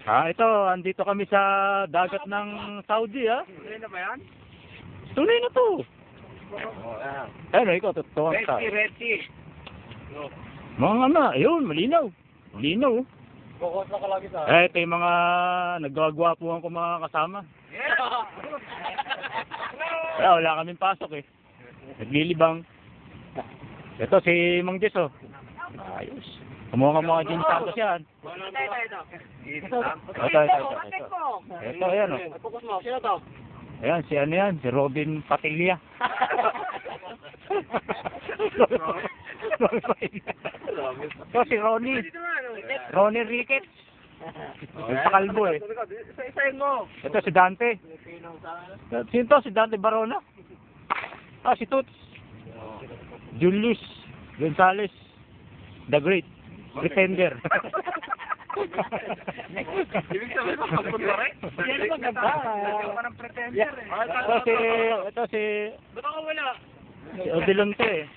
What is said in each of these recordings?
Ito, andito kami sa dagat ng Saudi, ha? Tuloy na ba yan? Tunay na to. Ano, ikaw, tutuwang ka. Ready. Mga nga, ayun, malinaw. Malinaw. Bukos na ka lagi sa... Ito yung mga nagwagwapuhan ko mga kasama. Wala kaming pasok eh. Naglilibang. Ito si Mang Jess, oh. Ayos. Kumuha ka mga Jim Santos yan. Ito. Ito, ayan, oh. Focus mo, sino to? Ayan, si ano yan, si Robin Patilla. Ito si Ronnie. Ronnie Ricketts. Yung pakalbo eh. Isa-isahin mo. Ito si Dante. Sino to? Si Dante Barona? Si Toots. Julius Gonzales. The Great. Pretender. Ibig sabihin mo, pagpunta rin? Yan mo ganda. Hindi ka ng pretender eh. Ito si... Ba't ako wala? Si Odilonte eh.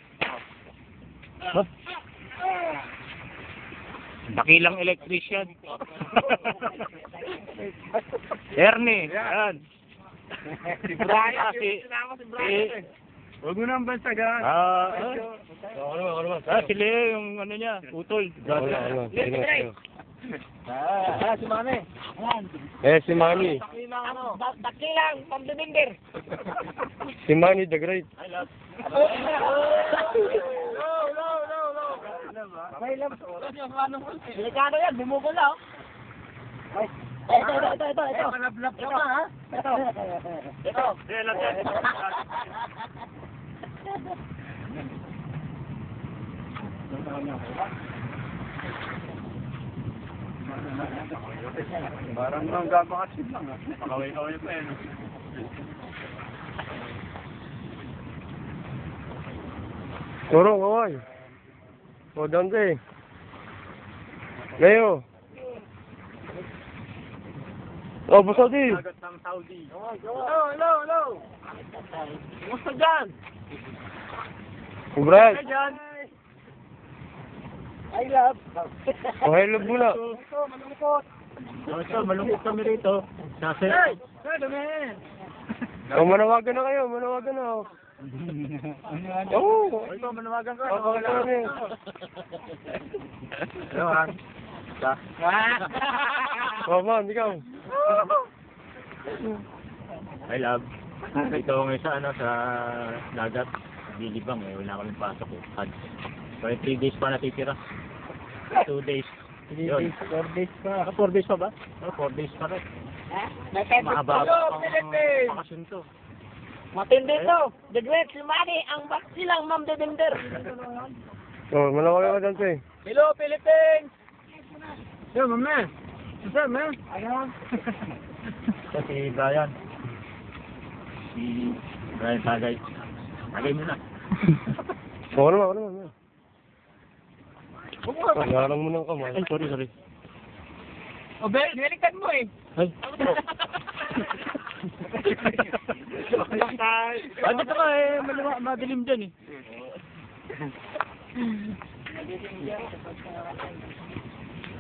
Dakilang electrician. Ernie. Ayan. Si Brian. Si Brian. Huwag mo nang bansagan. Si Leo yung ano niya, utol. Si Mami. Si Manny. Dakilang, pamdeminder. Si Manny the Great. Okay lang. Delikado yan, bumukol na oh. Ito. Palablap ka ba ha? Ito. Parang nagkakakasid lang ha. Pakaway-kaway pa yan. Turong kaway. O Dante. Leo. O Busodi. Dagat ng Saudi. Hello. Kumusta dyan? Brad. Dyan? I love. O hello muna. Ito, malungkot. Ito, malungkot kami rito. Kasi... Hey, dami. O manawagan na kayo, manawagan na. Oo. Ito, manawagan ka. Oo, kami. Hello, Han. O man, ikaw. I love. Ito ngayon sa ano sa dagat. Dilibang eh. Wala kaming pasok eh. So 3 days pa natitira. 2 days. 4 days pa. 4 days pa ba? 4 days pa rin. Mahaba pa ang bakasyon to. Matindi to. The Great Simani, ang silang mamdeminder. O, manawagan ka Dante. Hello, Philippines! Yo, mama. What's up, man? Ano? Ito si Brian. Si Brian Tagay. Tagay mo na. O naman. Paglarang mo ng kamay. Ay, sorry. O, baliktad mo eh. Ay. Dito ka eh, madilim dyan eh.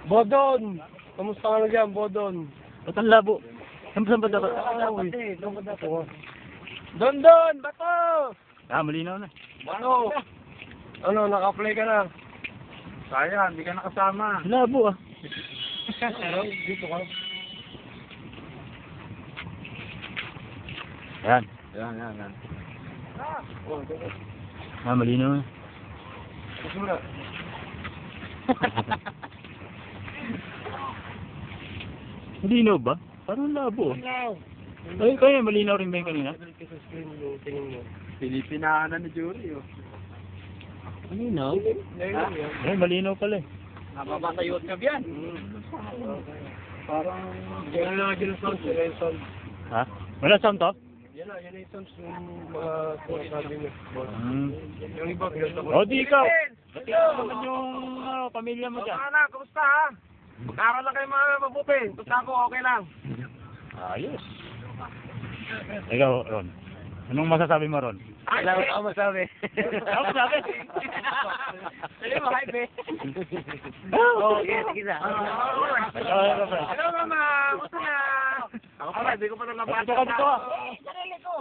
Bodon! Kamusta ka na dyan, Bodon? Ba't ang labo? Saan ba dapat? Don, bato! Malinaw na. Ano? Ano, naka-play ka na? Sayang, hindi ka nakasama. Labo ah. Dito ka. Yan. Yan. Malinaw na. Kusura. Malinaw ba? Parang labo ah. Ay, kaya malinaw rin ba yung kanina? Pilipinahanan ni Jury, oh. Malinaw? Ay, malinaw pala eh. Nababasa YouTube yan. Parang, yan lang yung sound, yan yung sound. Ha? Wala sound to? Yan yung sound yung mga sabi niya. Yung iba, pinagtapos. O, di ikaw. Ba't naman yung pamilya mo dyan? Anak, kumusta ha? Nakaroon lang kayo mga mabuti. Basta ako, okay lang. Ayos. Ikaw, Ron. Anong masasabi mo, Ron? Alam mo masabi. Ako sabi. Sabi mo, hi, be. Oo, sige na. Hello, mama. Gusto na. Ako pala, hindi ko pa nalabas. Dito. Sarili ko.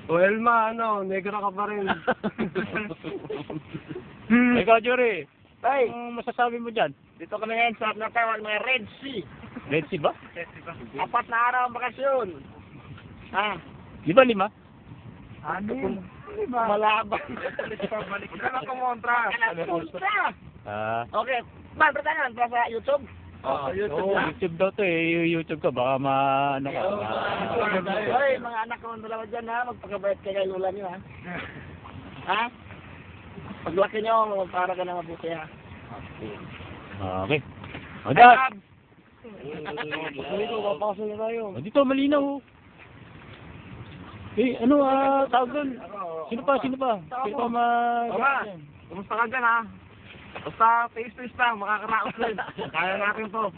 O Elma, ano, negra ka pa rin. Ikaw, Jory. Ay, Anong masasabi mo dyan? dito kami ngayon sa Natawan, may Red Sea. Red Sea ba? 4 na araw ang bakasyon. Ah, Di ba 5? anim. Malabang. Huwag ka lang kumontra. Okay. Man, pertanyaan para sa YouTube. Oh, YouTube daw to eh. YouTube ka. Baka ano ka. Hoy, mga anak ko dalawa dyan ha. Magpagabait kayo kay Lula niyo ha. Ha? Paglaki niyo, para ka na mabuti ha. Okay. O, dad. Dito, papasok na tayo. O, dito, malinaw. Eh, ano tawag doon? Sino pa? Sino pa Mama, kumusta ka dyan ha? Basta face-face lang, makakaraos din. Kaya natin to.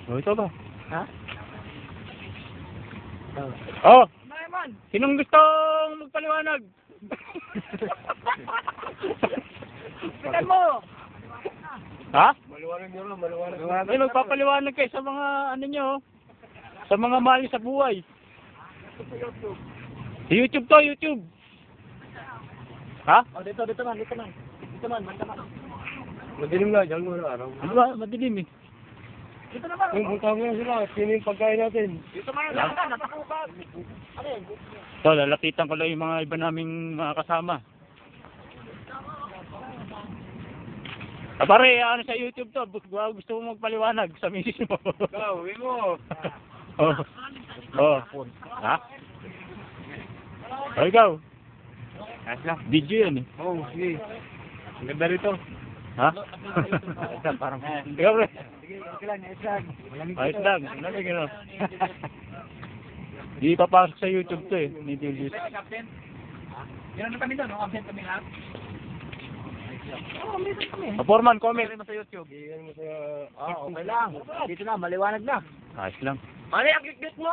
O, ito ba? Ha? Oh, Naman! sinong gustong magpaliwanag? Pitan mo! Ha? Maliwanag nyo lang, maliwanag. Ay, magpapaliwanag kayo sa mga ano nyo, sa mga mali sa buhay. Sa YouTube to, YouTube. Ha? Oh, dito man. Basta man. Madilim na, dyan muna araw. Ano ba? Madilim eh. Dito naman. Yung punta mo na sila, sino yung pagkain natin? Dito man lang, napakupag. Ano yun? So, lalapitan ko lang yung mga iba naming mga kasama. Pare, ano sa YouTube to, gusto mo magpaliwanag sa misis mo. Uwi mo. Oh. Oh. Ha? O, ikaw. Video yan eh. Oo, sige. Ang ganda rito. Ha? Parang... Ikaw, pre. Ayos lang. Ano gano? Di papasok sa YouTube to eh. Ni Julius. Yan kami doon, no? Absent kami lahat. Foreman, comment. Sa YouTube. Iyan mo sa... Okay lang. Dito na, maliwanag na. Ayos lang. Mali, ang gigit mo!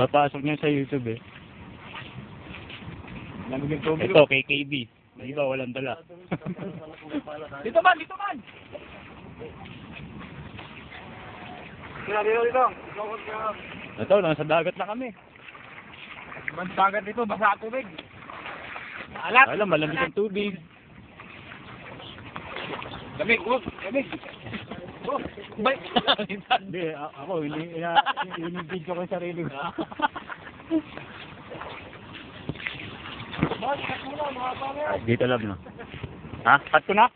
Papasok niya sa YouTube eh. Ito, KKB. Di ba walang dala? Dito man! Dito! Ito, nasa dagat na kami. Bantagan dito, basa tubig. Alat! Alam, malamig ang tubig. Lamig! Bay! Hindi, ako, ini-video ko yung sarili ko. Dito lang, no? Ha? Cut ko na?